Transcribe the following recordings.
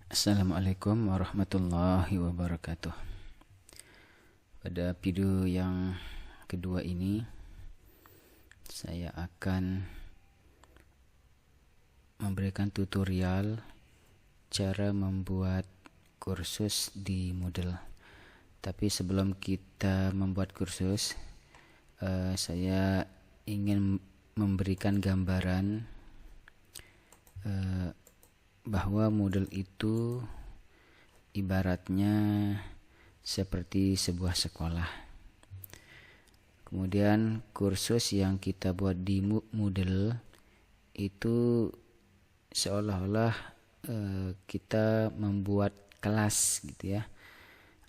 Assalamualaikum warahmatullahi wabarakatuh. Pada video yang kedua ini saya akan memberikan tutorial cara membuat kursus di Moodle. Tapi sebelum kita membuat kursus, saya ingin memberikan gambaran bahwa Moodle itu ibaratnya seperti sebuah sekolah. Kemudian kursus yang kita buat di Moodle itu seolah-olah kita membuat kelas gitu ya.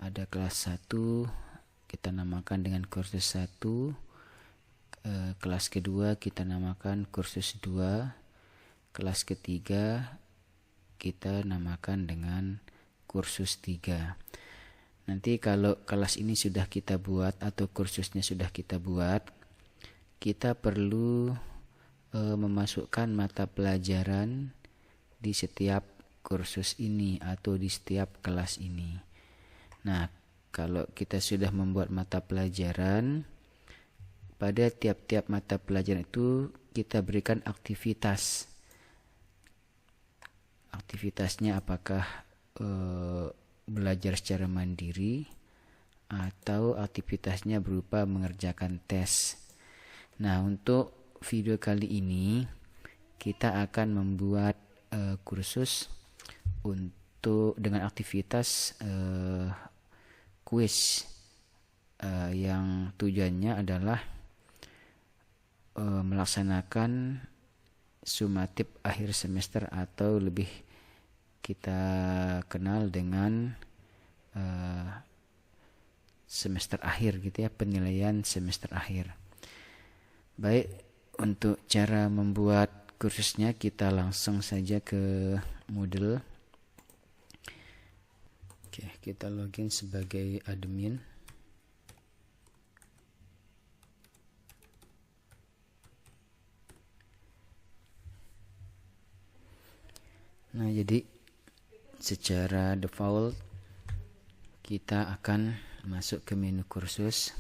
Ada kelas 1, kita namakan dengan kursus 1. Kelas kedua kita namakan kursus 2. Kelas ketiga kita namakan dengan kursus 3. Nanti kalau kelas ini sudah kita buat atau kursusnya sudah kita buat, kita perlu memasukkan mata pelajaran di setiap kursus ini atau di setiap kelas ini. Nah, kalau kita sudah membuat mata pelajaran, pada tiap-tiap mata pelajaran itu kita berikan aktivitas. Aktivitasnya apakah belajar secara mandiri atau aktivitasnya berupa mengerjakan tes. Nah, untuk video kali ini kita akan membuat kursus dengan aktivitas kuis yang tujuannya adalah melaksanakan sumatif akhir semester atau lebih kita kenal dengan semester akhir gitu ya, penilaian semester akhir. Baik, untuk cara membuat kursusnya kita langsung saja ke Moodle. Oke, kita login sebagai admin. Nah, jadi secara default kita akan masuk ke menu kursus,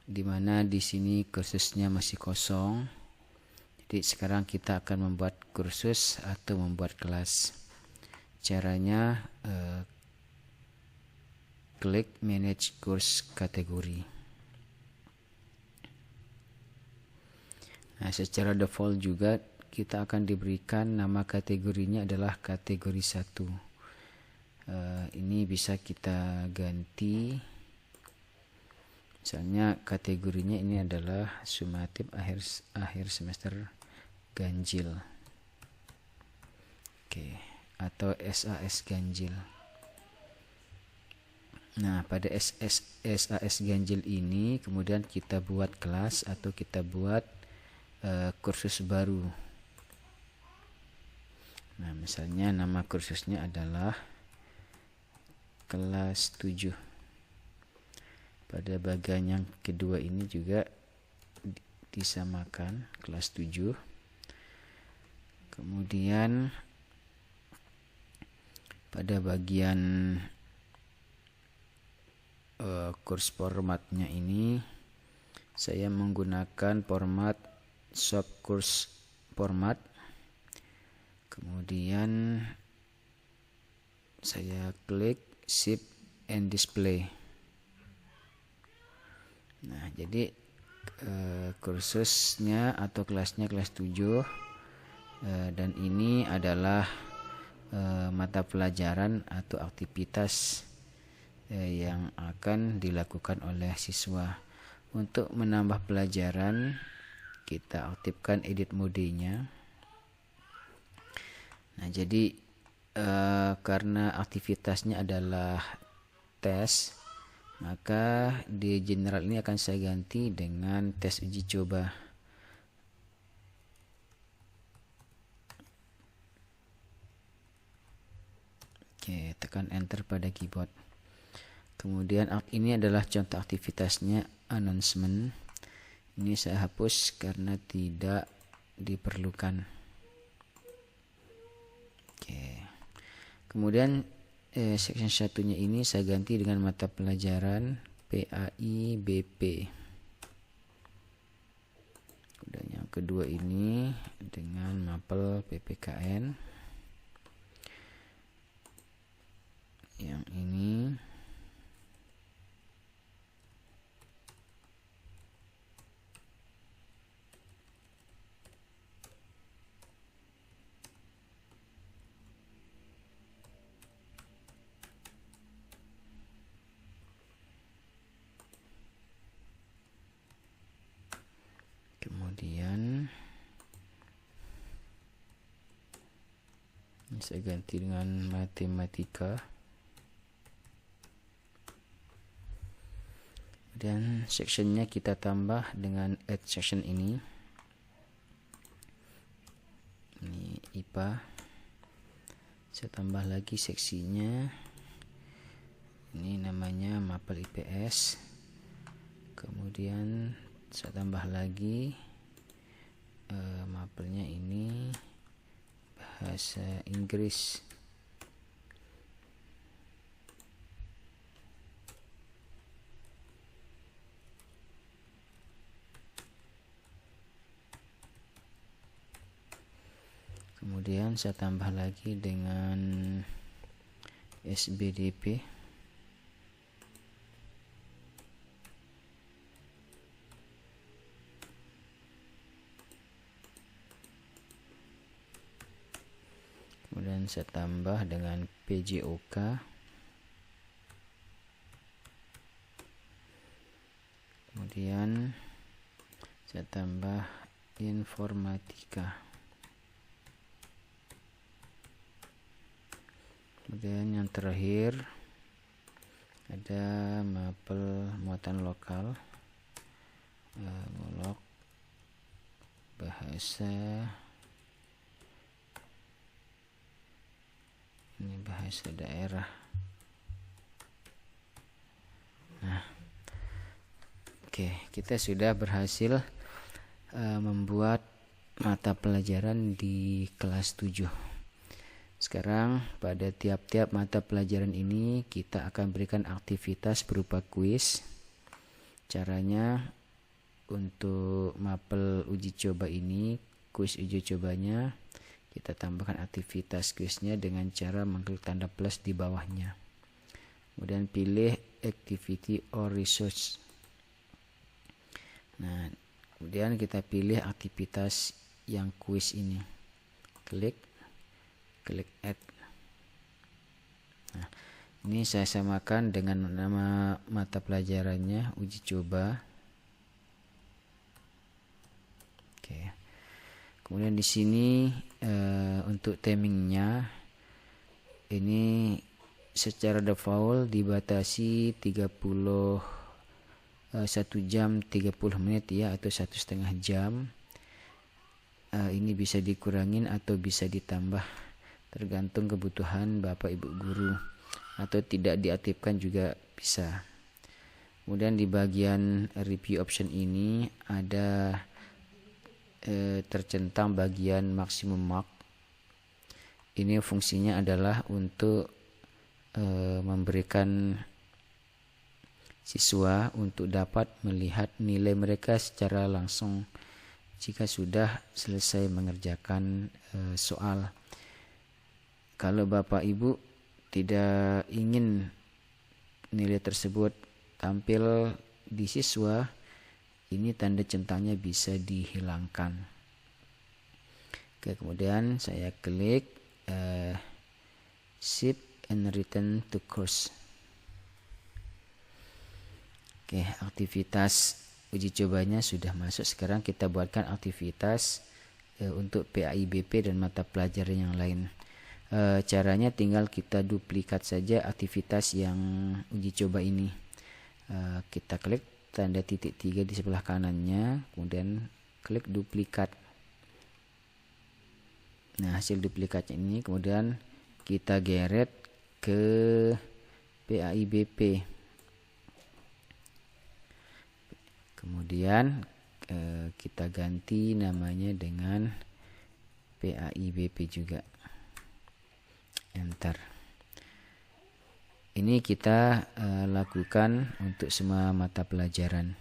di mana di sini kursusnya masih kosong. Jadi sekarang kita akan membuat kursus atau membuat kelas. Caranya klik manage course kategori. Nah, secara default juga kita akan diberikan nama kategorinya adalah kategori 1. Ini bisa kita ganti. Misalnya kategorinya ini adalah sumatif akhir semester ganjil. Oke, atau SAS ganjil. Nah, pada SAS ganjil ini kemudian kita buat kelas atau kita buat kursus baru. Nah, misalnya nama kursusnya adalah kelas 7. Pada bagian yang kedua ini juga disamakan kelas 7. Kemudian pada bagian kurs formatnya ini saya menggunakan format short course format. Kemudian saya klik Save and Display. Nah, jadi kursusnya atau kelasnya kelas 7 dan ini adalah mata pelajaran atau aktivitas yang akan dilakukan oleh siswa. Untuk menambah pelajaran, kita aktifkan edit mode-nya. Nah, jadi karena aktivitasnya adalah tes, maka di general ini akan saya ganti dengan tes uji coba. Oke, tekan enter pada keyboard. Kemudian ini adalah contoh aktivitasnya, announcement. Ini saya hapus karena tidak diperlukan. Oke. Kemudian section satunya ini saya ganti dengan mata pelajaran PAIBP. Dan yang kedua ini dengan mapel PPKN. Yang ini kemudian ini saya ganti dengan matematika. Dan sectionnya kita tambah dengan add section ini IPA. Saya tambah lagi seksinya, ini namanya mapel IPS. Kemudian saya tambah lagi mapelnya ini bahasa Inggris. Kemudian saya tambah lagi dengan SBDP. Kemudian saya tambah dengan PJOK. Kemudian saya tambah informatika. Kemudian yang terakhir ada mapel muatan lokal, molok bahasa, ini bahasa daerah. Nah, oke, kita sudah berhasil membuat mata pelajaran di kelas 7. Sekarang pada tiap-tiap mata pelajaran ini kita akan berikan aktivitas berupa kuis. Caranya untuk mapel uji coba ini, kuis uji cobanya kita tambahkan aktivitas kuisnya dengan cara mengklik tanda plus di bawahnya. Kemudian pilih activity or research. Nah, kemudian kita pilih aktivitas yang kuis ini. Klik add. Nah, ini saya samakan dengan nama mata pelajarannya uji coba. Oke. Kemudian di sini untuk timingnya ini secara default dibatasi 1 jam 30 menit ya, atau 1,5 jam. Ini bisa dikurangin atau bisa ditambah tergantung kebutuhan Bapak Ibu guru, atau tidak diaktifkan juga bisa. Kemudian di bagian review option ini ada tercentang bagian maximum mark. Ini fungsinya adalah untuk memberikan siswa untuk dapat melihat nilai mereka secara langsung jika sudah selesai mengerjakan soal. Kalau Bapak Ibu tidak ingin nilai tersebut tampil di siswa, ini tanda centangnya bisa dihilangkan. Oke, kemudian saya klik save and return to course. Oke, aktivitas uji cobanya sudah masuk. Sekarang kita buatkan aktivitas untuk PAIBP dan mata pelajaran yang lain. Caranya tinggal kita duplikat saja aktivitas yang uji coba ini. Kita klik tanda titik 3 di sebelah kanannya, kemudian klik duplikat. Nah, hasil duplikatnya ini kemudian kita geret ke PAIBP. Kemudian kita ganti namanya dengan PAIBP juga. Enter. ini kita lakukan untuk semua mata pelajaran.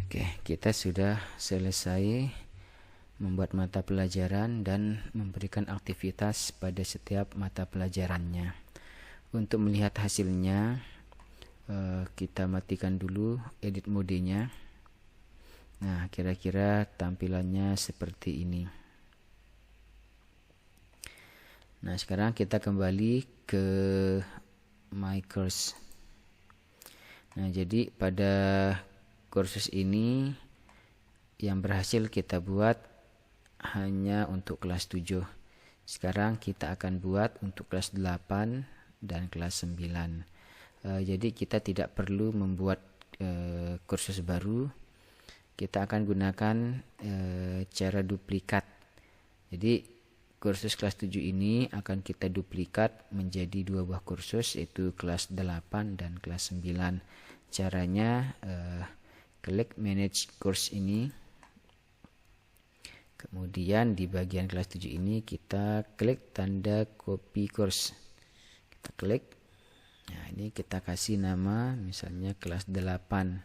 Oke, kita sudah selesai membuat mata pelajaran dan memberikan aktivitas pada setiap mata pelajarannya. Untuk melihat hasilnya, kita matikan dulu edit modenya. Nah, kira-kira tampilannya seperti ini. Nah, sekarang kita kembali ke My Course. Nah, jadi pada kursus ini yang berhasil kita buat hanya untuk kelas 7. Sekarang kita akan buat untuk kelas 8 dan kelas 9. Jadi kita tidak perlu membuat kursus baru. Kita akan gunakan cara duplikat. Jadi kursus kelas 7 ini akan kita duplikat menjadi 2 buah kursus, yaitu kelas 8 dan kelas 9. Caranya klik manage course ini, kemudian di bagian kelas 7 ini kita klik tanda copy course, kita klik. Nah, ini kita kasih nama misalnya kelas 8.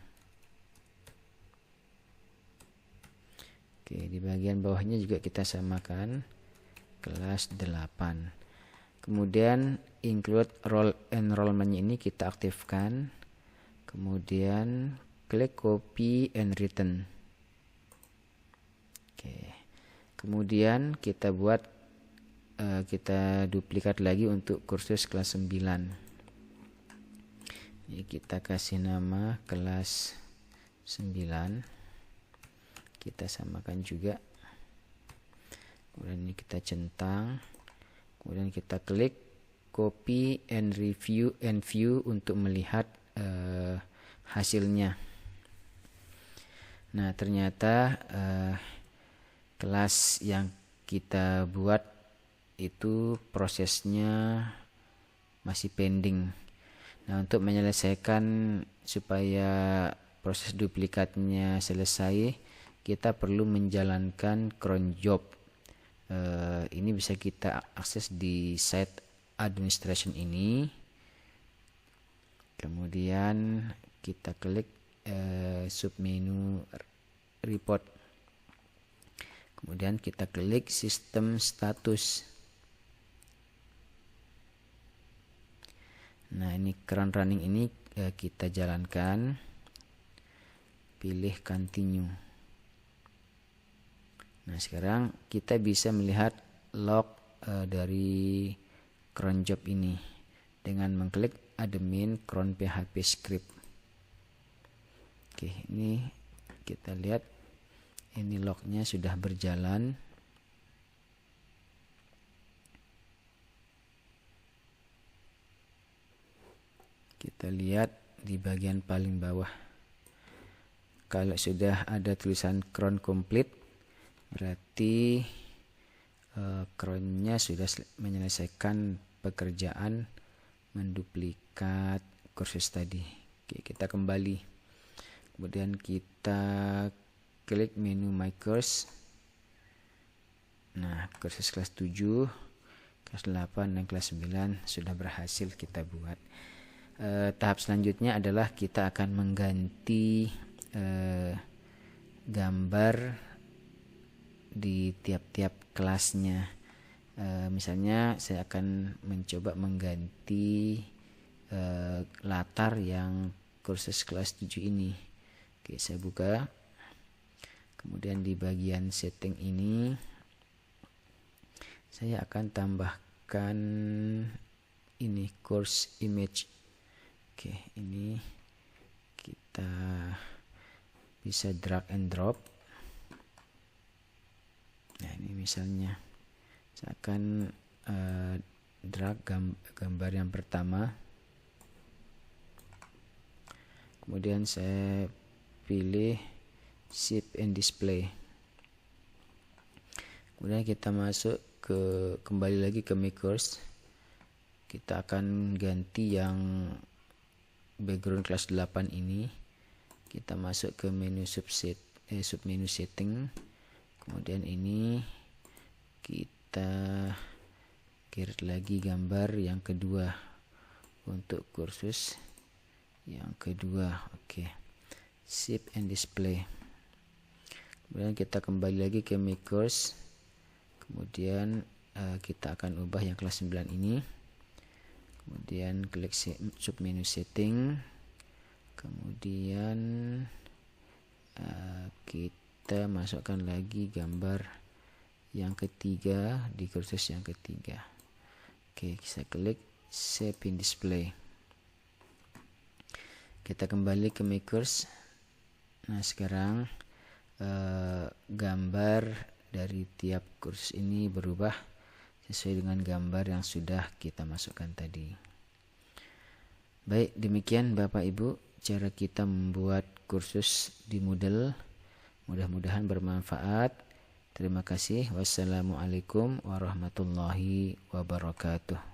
Oke, di bagian bawahnya juga kita samakan kelas 8. Kemudian include roll enrollment ini kita aktifkan, kemudian klik copy and return. Oke. Kemudian kita buat kita duplikat lagi untuk kursus kelas 9. Ini kita kasih nama kelas 9. Kita samakan juga. Kemudian ini kita centang. Kemudian kita klik copy and review and view untuk melihat hasilnya. Nah, ternyata kelas yang kita buat itu prosesnya masih pending. Nah, untuk menyelesaikan supaya proses duplikatnya selesai, kita perlu menjalankan cron job. Ini bisa kita akses di site administration ini. Kemudian kita klik submenu report. Kemudian kita klik sistem status. Nah, ini cron running ini kita jalankan. Pilih continue. Nah, sekarang kita bisa melihat log dari cron job ini dengan mengklik admin cron php script. Oke, ini kita lihat ini lognya sudah berjalan. Kita lihat di bagian paling bawah. Kalau sudah ada tulisan cron complete, berarti cronnya sudah menyelesaikan pekerjaan menduplikat kursus tadi. Oke, kita kembali. Kemudian kita klik menu My Course. Nah, kursus kelas 7, kelas 8, dan kelas 9 sudah berhasil kita buat. Tahap selanjutnya adalah kita akan mengganti gambar di tiap-tiap kelasnya. Misalnya saya akan mencoba mengganti latar yang kursus kelas 7 ini. Oke, saya buka. Kemudian di bagian setting ini saya akan tambahkan ini course image. Oke, ini kita bisa drag and drop. Nah, ini misalnya saya akan drag gambar yang pertama. Kemudian saya pilih Save and Display. Kemudian kita masuk kembali lagi ke My Course. Kita akan ganti yang background kelas 8 ini. Kita masuk ke menu submenu setting. Kemudian ini kita create lagi gambar yang kedua untuk kursus yang kedua. Oke. Save and Display. Kemudian kita kembali lagi ke My Course. Kemudian kita akan ubah yang kelas 9 ini. Kemudian klik submenu setting. Kemudian kita masukkan lagi gambar yang ketiga di kursus yang ketiga. Oke, kita klik Save in Display. Kita kembali ke My Course. Nah, sekarang gambar dari tiap kursus ini berubah sesuai dengan gambar yang sudah kita masukkan tadi. Baik, demikian Bapak Ibu cara kita membuat kursus di Moodle. Mudah-mudahan bermanfaat. Terima kasih. Wassalamualaikum warahmatullahi wabarakatuh.